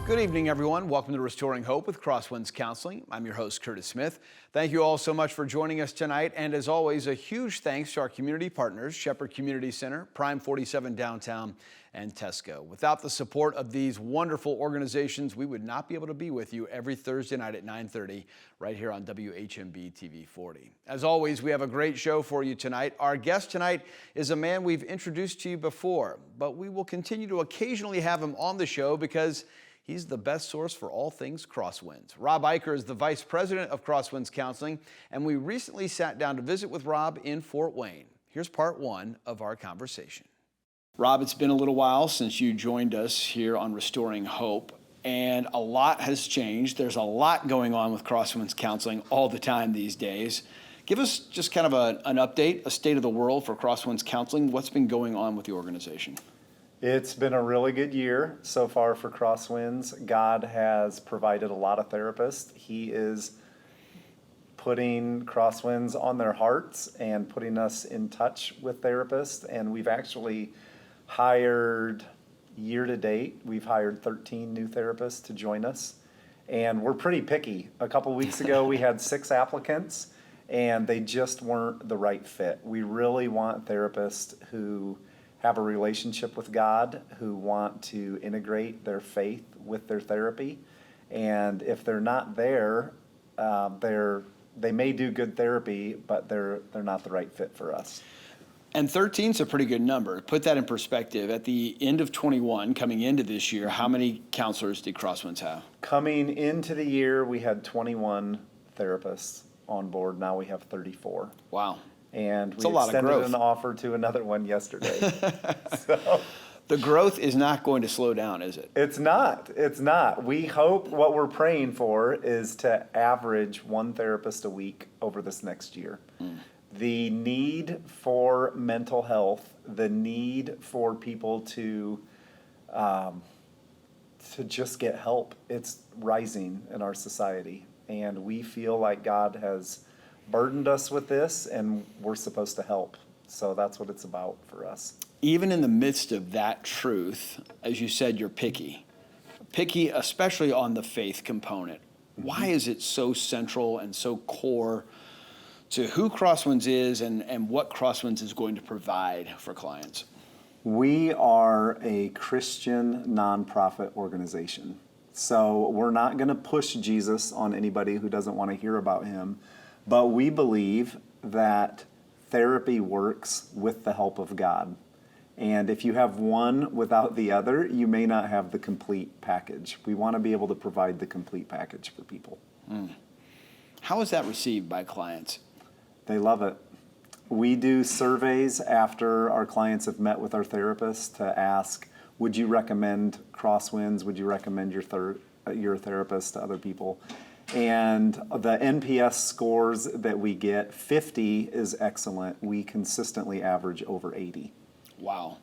Good evening, everyone. Welcome to Restoring Hope with Crosswinds Counseling. I'm your host, Curtis Smith. Thank you all so much for joining us tonight. And as always, a huge thanks to our community partners, Shepherd Community Center, Prime 47 Downtown, and Tesco. Without the support of these wonderful organizations, we would not be able to be with you every Thursday night at 9:30 right here on WHMB TV 40. As always, we have a great show for you tonight. Our guest tonight is a man we've introduced to you before, but we will continue to occasionally have him on the show because he's the best source for all things Crosswinds. Rob Eicher is the Vice President of Crosswinds Counseling, and we recently sat down to visit with Rob in Fort Wayne. Here's part one of our conversation. Rob, it's been a little while since you joined us here on Restoring Hope, and a lot has changed. There's a lot going on with Crosswinds Counseling all the time these days. Give us just kind of an update, a state of the world for Crosswinds Counseling. What's been going on with the organization? It's been a really good year so far for Crosswinds. God has provided a lot of therapists. He is putting Crosswinds on their hearts and putting us in touch with therapists. And we've actually hired, year to date, we've hired 13 new therapists to join us. And we're pretty picky. A couple weeks ago, we had 6 applicants, and they just weren't the right fit. We really want therapists who have a relationship with God, who want to integrate their faith with their therapy. And if they're not there, they may do good therapy, but they're not the right fit for us. And 13 is a pretty good number. Put that in perspective. At the end of 21, coming into this year, how many counselors did Crosswinds have? Coming into the year, we had 21 therapists on board. Now we have 34. Wow. And we extended an offer to another one yesterday. So the growth is not going to slow down, is it? It's not. It's not. We hope, what we're praying for is to average one therapist a week over this next year. The need for mental health, the need for people to just get help, it's rising in our society. And we feel like God has burdened us with this, and we're supposed to help. So that's what it's about for us. Even in the midst of that truth, as you said, you're picky. Picky, especially on the faith component. Why is it so central and so core to who Crosswinds is and what Crosswinds is going to provide for clients? We are a Christian nonprofit organization. So we're not going to push Jesus on anybody who doesn't want to hear about him. But we believe that therapy works with the help of God. And if you have one without the other, you may not have the complete package. We want to be able to provide the complete package for people. How is that received by clients? They love it. We do surveys after our clients have met with our therapists to ask, would you recommend Crosswinds? Would you recommend your therapist to other people? And the NPS scores that we get, 50 is excellent. We consistently average over 80. Wow.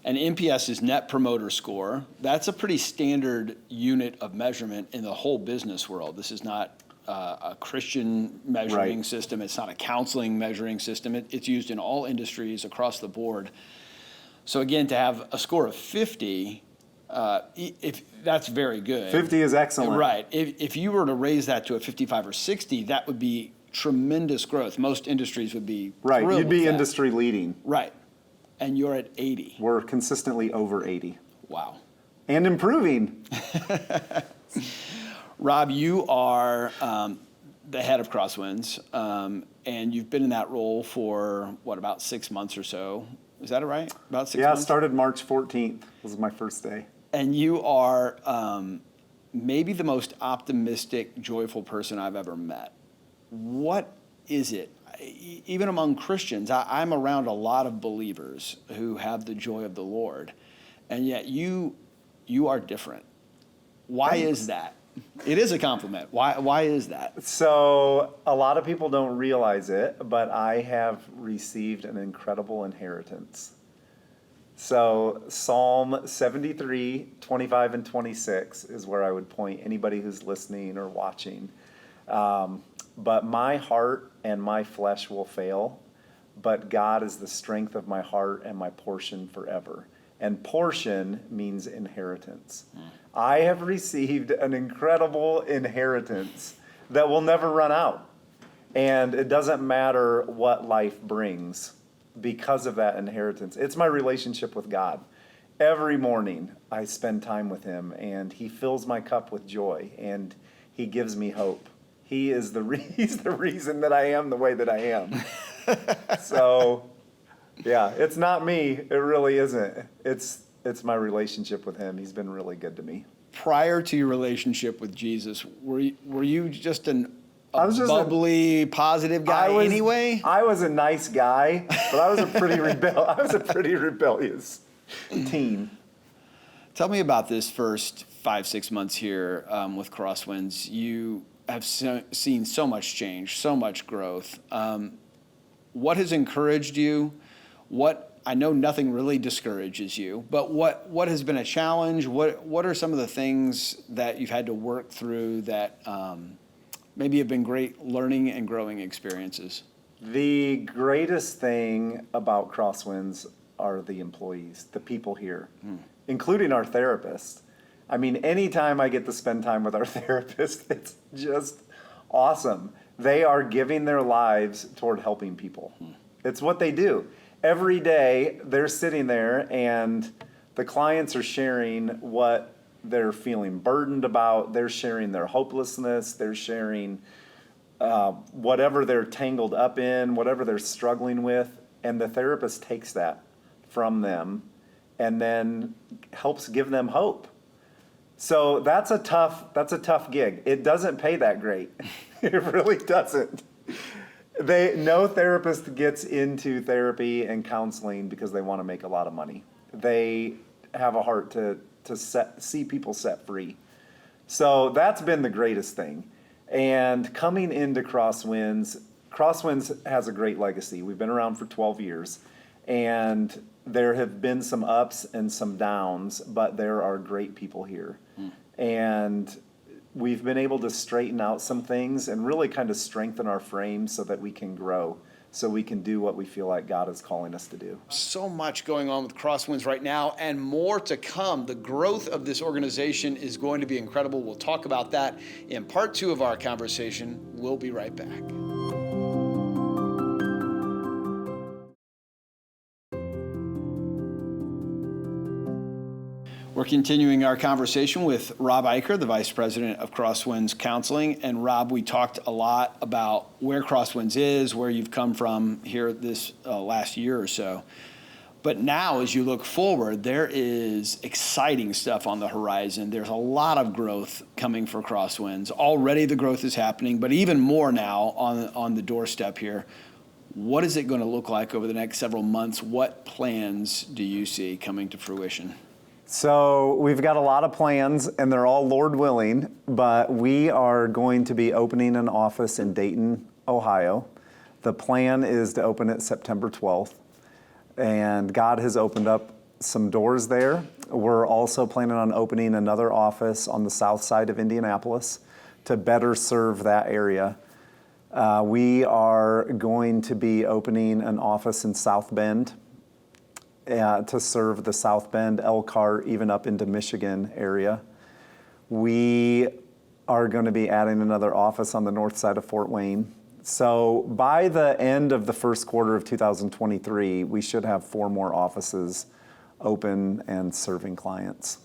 And NPS is Net Promoter Score. That's a pretty standard unit of measurement in the whole business world. This is not a Christian measuring system. It's not a counseling measuring system. It's used in all industries across the board. So again, to have a score of 50, if that's very good. 50 is excellent. Right. If you were to raise that to a 55 or 60, that would be tremendous growth. Most industries would be right. You'd be with industry leading. Right. And you're at 80. We're consistently over 80. Wow. And improving. Rob, you are the head of Crosswinds, and you've been in that role for, about 6 months or so. Is that right? About 6 months? Yeah, started March 14th was my first day. And you are maybe the most optimistic, joyful person I've ever met. What is it? Even among Christians, I'm around a lot of believers who have the joy of the Lord, and yet you are different. Why is that? It is a compliment. Why is that? So a lot of people don't realize it, but I have received an incredible inheritance. So Psalm 73, 25, and 26 is where I would point anybody who's listening or watching. But my heart and my flesh will fail, but God is the strength of my heart and my portion forever. and portion means inheritance. I have received an incredible inheritance that will never run out. And it doesn't matter what life brings because of that inheritance. It's my relationship with God. Every morning I spend time with him, and he fills my cup with joy, and he gives me hope. He is he's the reason that I am the way that I am. So, yeah, it's not me. It really isn't. It's my relationship with him. He's been really good to me. Prior to your relationship with Jesus, were you just a bubbly, positive guy anyway? I was a nice guy, but I was a pretty rebellious teen. Tell me about this first 5-6 months here with Crosswinds. You have seen so much change, so much growth. What has encouraged you? I know nothing really discourages you, but what has been a challenge? What are some of the things that you've had to work through that maybe have been great learning and growing experiences? The greatest thing about Crosswinds are the employees, the people here, including our therapist. I mean, anytime I get to spend time with our therapist, it's just awesome. They are giving their lives toward helping people. It's what they do. Every day, they're sitting there, and the clients are sharing what they're feeling burdened about. They're sharing their hopelessness. They're sharing whatever they're tangled up in, whatever they're struggling with, and the therapist takes that from them and then helps give them hope. So that's a tough gig. It doesn't pay that great. It really doesn't. No therapist gets into therapy and counseling because they want to make a lot of money. They have a heart to see people set free. So that's been the greatest thing. And coming into Crosswinds has a great legacy. We've been around for 12 years, and there have been some ups and some downs, but there are great people here. And we've been able to straighten out some things and really kind of strengthen our frame so that we can grow, so we can do what we feel like God is calling us to do. So much going on with Crosswinds right now, and more to come. The growth of this organization is going to be incredible. We'll talk about that in part 2 of our conversation. We'll be right back. We're continuing our conversation with Rob Eicher, the Vice President of Crosswinds Counseling. And Rob, we talked a lot about where Crosswinds is, where you've come from here this last year or so. But now, as you look forward, there is exciting stuff on the horizon. There's a lot of growth coming for Crosswinds. Already the growth is happening, but even more now on the doorstep here. What is it going to look like over the next several months? What plans do you see coming to fruition? So we've got a lot of plans, and they're all Lord willing, but we are going to be opening an office in Dayton, Ohio. The plan is to open it September 12th, and God has opened up some doors there. We're also planning on opening another office on the south side of Indianapolis to better serve that area. We are going to be opening an office in South Bend, to serve the South Bend, Elkhart, even up into Michigan area. We are going to be adding another office on the north side of Fort Wayne. So by the end of the first quarter of 2023, we should have 4 more offices open and serving clients.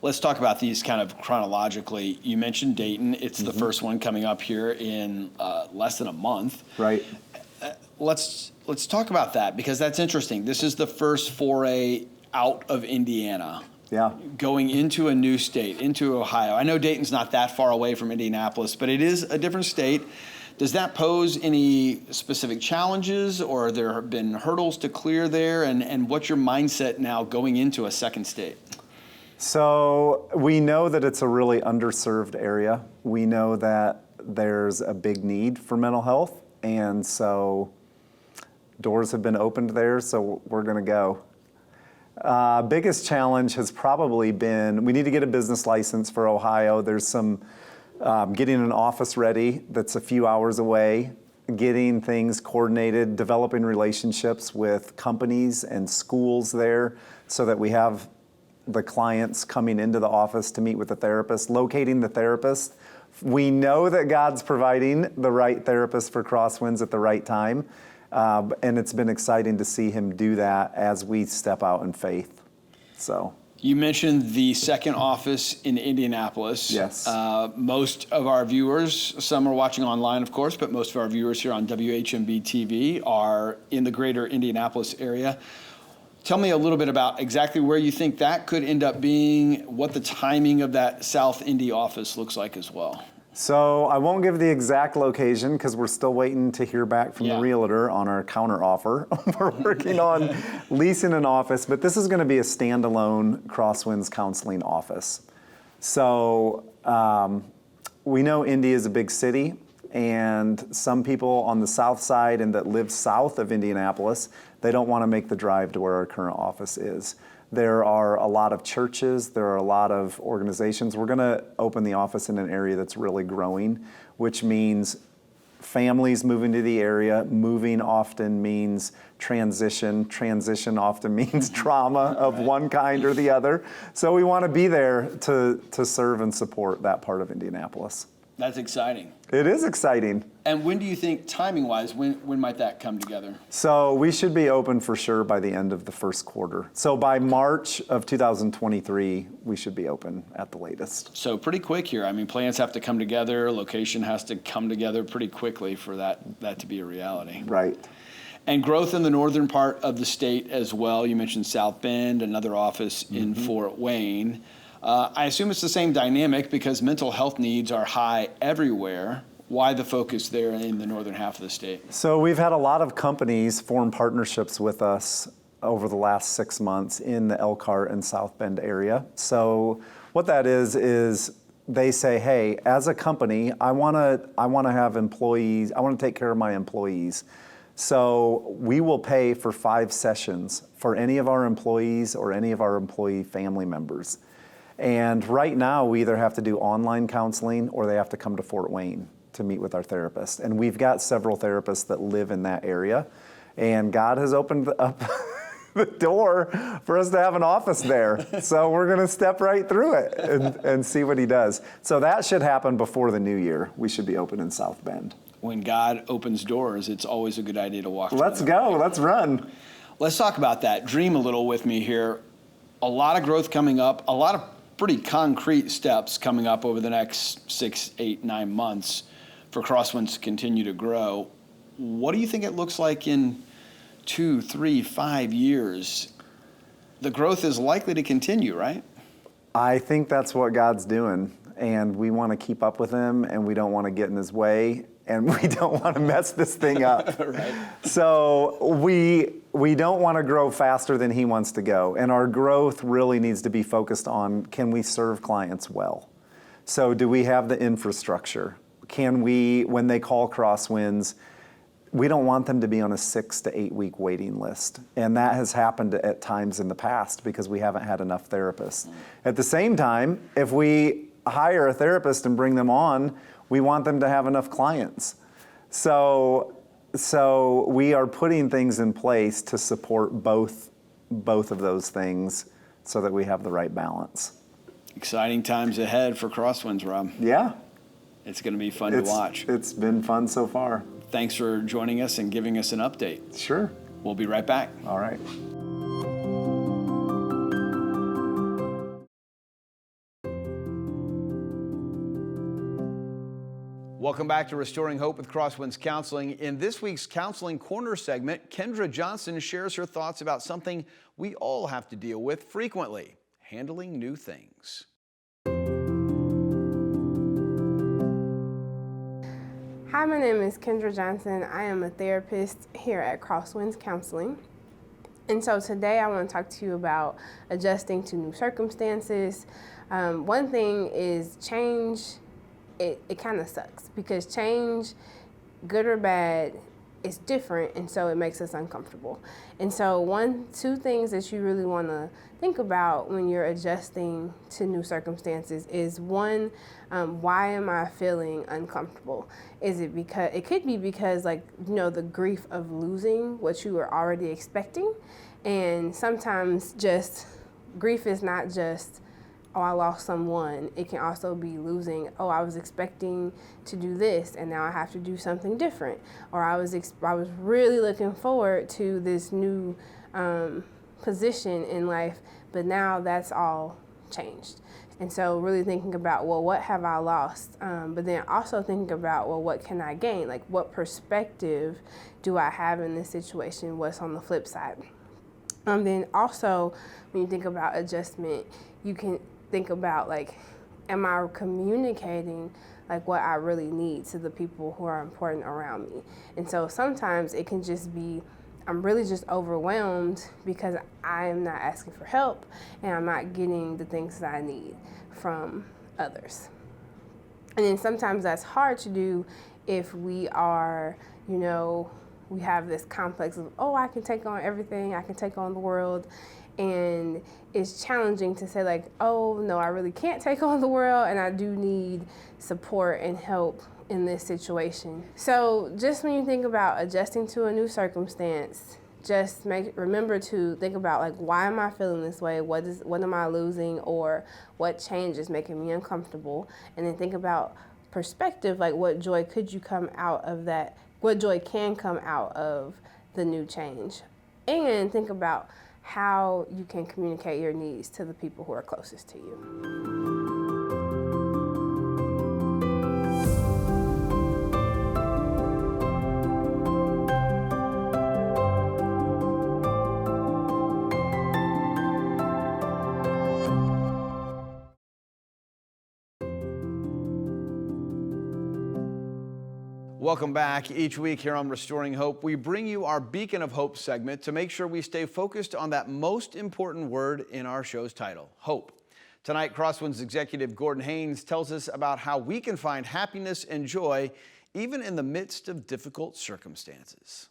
Let's talk about these kind of chronologically. You mentioned Dayton. It's the first one coming up here in less than a month. Right. Let's talk about that, because that's interesting. This is the first foray out of Indiana. Yeah. Going into a new state, into Ohio. I know Dayton's not that far away from Indianapolis, but it is a different state. Does that pose any specific challenges, or have there been hurdles to clear there? And what's your mindset now going into a second state? So we know that it's a really underserved area. We know that there's a big need for mental health, and so doors have been opened there, so we're going to go. Biggest challenge has probably been, we need to get a business license for Ohio. There's some getting an office ready that's a few hours away, getting things coordinated, developing relationships with companies and schools there so that we have the clients coming into the office to meet with the therapist, locating the therapist. We know that God's providing the right therapist for Crosswinds at the right time, and it's been exciting to see him do that as we step out in faith. So. You mentioned the second office in Indianapolis. Yes. Most of our viewers, some are watching online, of course, but most of our viewers here on WHMB TV are in the greater Indianapolis area. Tell me a little bit about exactly where you think that could end up being, what the timing of that South Indy office looks like as well. So I won't give the exact location because we're still waiting to hear back from the realtor on our counter offer. We're working on leasing an office, but this is going to be a standalone Crosswinds Counseling office. So we know Indy is a big city, and some people on the south side and that live south of Indianapolis, they don't want to make the drive to where our current office is. There are a lot of churches, there are a lot of organizations. We're going to open the office in an area that's really growing, which means families moving to the area. Moving often means transition. Transition often means trauma of one kind or the other. So we want to be there to serve and support that part of Indianapolis. That's exciting. It is exciting. And when do you think, timing-wise, when might that come together? So we should be open for sure by the end of the first quarter. So by March of 2023, we should be open at the latest. So pretty quick here. I mean, plans have to come together, location has to come together pretty quickly for that to be a reality. Right. And growth in the northern part of the state as well. You mentioned South Bend, another office in Fort Wayne. I assume it's the same dynamic because mental health needs are high everywhere. Why the focus there in the northern half of the state? So we've had a lot of companies form partnerships with us over the last 6 months in the Elkhart and South Bend area. So what that is they say, hey, as a company, I want to have employees. I want to take care of my employees. So we will pay for 5 sessions for any of our employees or any of our employee family members. And right now, we either have to do online counseling or they have to come to Fort Wayne to meet with our therapist. And we've got several therapists that live in that area. And God has opened up the door for us to have an office there. So we're going to step right through it and see what he does. So that should happen before the new year. We should be open in South Bend. When God opens doors, it's always a good idea to walk. Let's go. Let's run. Let's talk about that. Dream a little with me here. A lot of growth coming up, a lot of pretty concrete steps coming up over the next 6, 8, 9 months for Crosswinds to continue to grow. What do you think it looks like in 2, 3, 5 years? The growth is likely to continue, right? I think that's what God's doing, and we want to keep up with him, and we don't want to get in his way, and we don't want to mess this thing up. Right. So we don't want to grow faster than he wants to go, and our growth really needs to be focused on, can we serve clients well? So do we have the infrastructure? Can we, when they call Crosswinds, we don't want them to be on a 6 to 8 week waiting list. And that has happened at times in the past because we haven't had enough therapists. At the same time, if we hire a therapist and bring them on, we want them to have enough clients. So we are putting things in place to support both of those things so that we have the right balance. Exciting times ahead for Crosswinds, Rob. Yeah. It's going to be fun to watch. It's been fun so far. Thanks for joining us and giving us an update. Sure. We'll be right back. All right. Welcome back to Restoring Hope with Crosswinds Counseling. In this week's Counseling Corner segment, Kendra Johnson shares her thoughts about something we all have to deal with frequently, handling new things. Hi, my name is Kendra Johnson. I am a therapist here at Crosswinds Counseling. And so today I want to talk to you about adjusting to new circumstances. One thing is change. It kind of sucks because change, good or bad, it's different, and so it makes us uncomfortable. And so two things that you really want to think about when you're adjusting to new circumstances is one, why am I feeling uncomfortable? Is it because, it could be because the grief of losing what you were already expecting. And sometimes just grief is not just, oh, I lost someone. It can also be losing, oh, I was expecting to do this and now I have to do something different. Or I was really looking forward to this new position in life, but now that's all changed. And so really thinking about, well, what have I lost? But then also thinking about, well, what can I gain? Like, what perspective do I have in this situation? What's on the flip side? Then also, when you think about adjustment, you can think about, am I communicating what I really need to the people who are important around me? And so sometimes it can just be, I'm really just overwhelmed because I am not asking for help and I'm not getting the things that I need from others. And then sometimes that's hard to do if we are, we have this complex of, oh, I can take on everything, I can take on the world. And it's challenging to say oh, no, I really can't take on the world and I do need support and help in this situation. So just when you think about adjusting to a new circumstance, just remember to think about why am I feeling this way? What am I losing, or what change is making me uncomfortable? And then think about perspective, what joy could you come out of that? What joy can come out of the new change? And think about how you can communicate your needs to the people who are closest to you. Welcome back. Each week here on Restoring Hope, we bring you our Beacon of Hope segment to make sure we stay focused on that most important word in our show's title, hope. Tonight, Crosswinds executive Gordon Haynes tells us about how we can find happiness and joy even in the midst of difficult circumstances.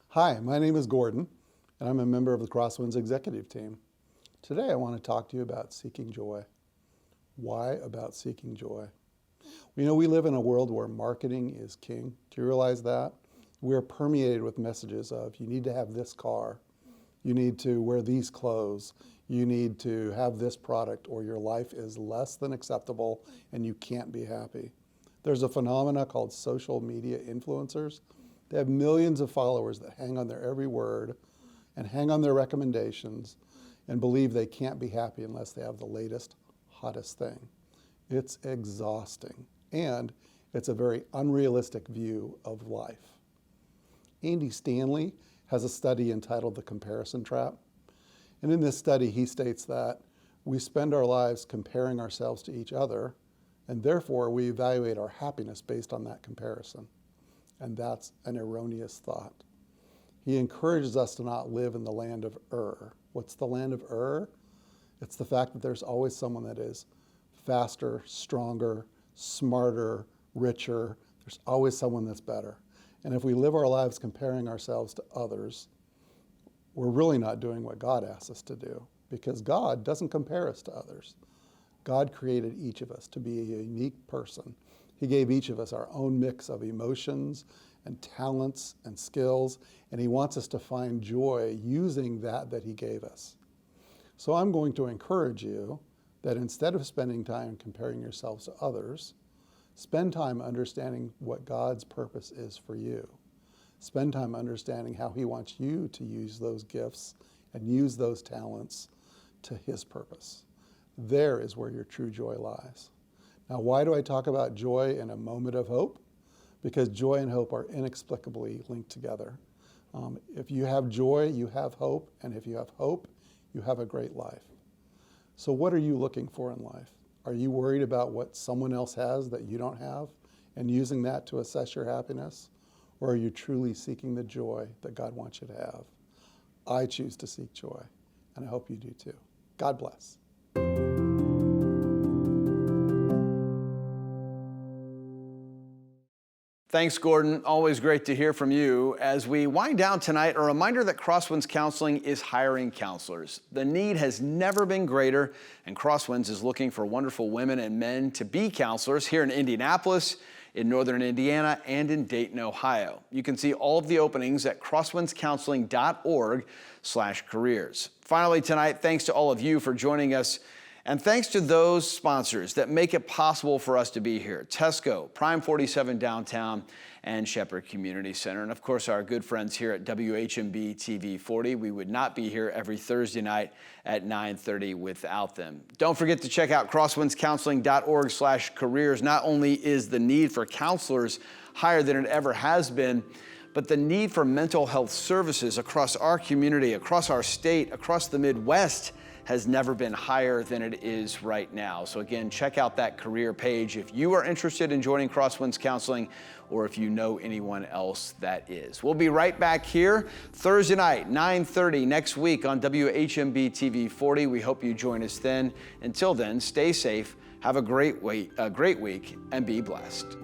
Hi, my name is Gordon, and I'm a member of the Crosswinds executive team. Today I want to talk to you about seeking joy. Why about seeking joy? We live in a world where marketing is king. Do you realize that? We're permeated with messages of, you need to have this car, you need to wear these clothes, you need to have this product, or your life is less than acceptable and you can't be happy. There's a phenomena called social media influencers. They have millions of followers that hang on their every word and hang on their recommendations and believe they can't be happy unless they have the latest, hottest thing. It's exhausting, and it's a very unrealistic view of life. Andy Stanley has a study entitled The Comparison Trap, and in this study he states that we spend our lives comparing ourselves to each other, and therefore we evaluate our happiness based on that comparison, and that's an erroneous thought. He encourages us to not live in the land of What's the land of It's the fact that there's always someone that is faster, stronger, smarter, richer. There's always someone that's better. And if we live our lives comparing ourselves to others, we're really not doing what God asks us to do, because God doesn't compare us to others. God created each of us to be a unique person. He gave each of us our own mix of emotions and talents and skills, and he wants us to find joy using that he gave us. So I'm going to encourage you that instead of spending time comparing yourselves to others, spend time understanding what God's purpose is for you. Spend time understanding how he wants you to use those gifts and use those talents to his purpose. There is where your true joy lies. Now, why do I talk about joy in a moment of hope? Because joy and hope are inexplicably linked together. If you have joy, you have hope, and if you have hope, you have a great life. So what are you looking for in life? Are you worried about what someone else has that you don't have and using that to assess your happiness? Or are you truly seeking the joy that God wants you to have? I choose to seek joy, and I hope you do too. God bless. Thanks, Gordon. Always great to hear from you. As we wind down tonight, a reminder that Crosswinds Counseling is hiring counselors. The need has never been greater, and Crosswinds is looking for wonderful women and men to be counselors here in Indianapolis, in Northern Indiana, and in Dayton, Ohio. You can see all of the openings at crosswindscounseling.org/careers. Finally tonight, thanks to all of you for joining us. And thanks to those sponsors that make it possible for us to be here: Tesco, Prime 47 Downtown, and Shepherd Community Center. And of course, our good friends here at WHMB TV 40. We would not be here every Thursday night at 9:30 without them. Don't forget to check out crosswindscounseling.org/careers. Not only is the need for counselors higher than it ever has been, but the need for mental health services across our community, across our state, across the Midwest has never been higher than it is right now. So again, check out that career page if you are interested in joining Crosswinds Counseling, or if you know anyone else that is. We'll be right back here Thursday night, 9:30 next week on WHMB TV 40. We hope you join us then. Until then, stay safe, have a great week, and be blessed.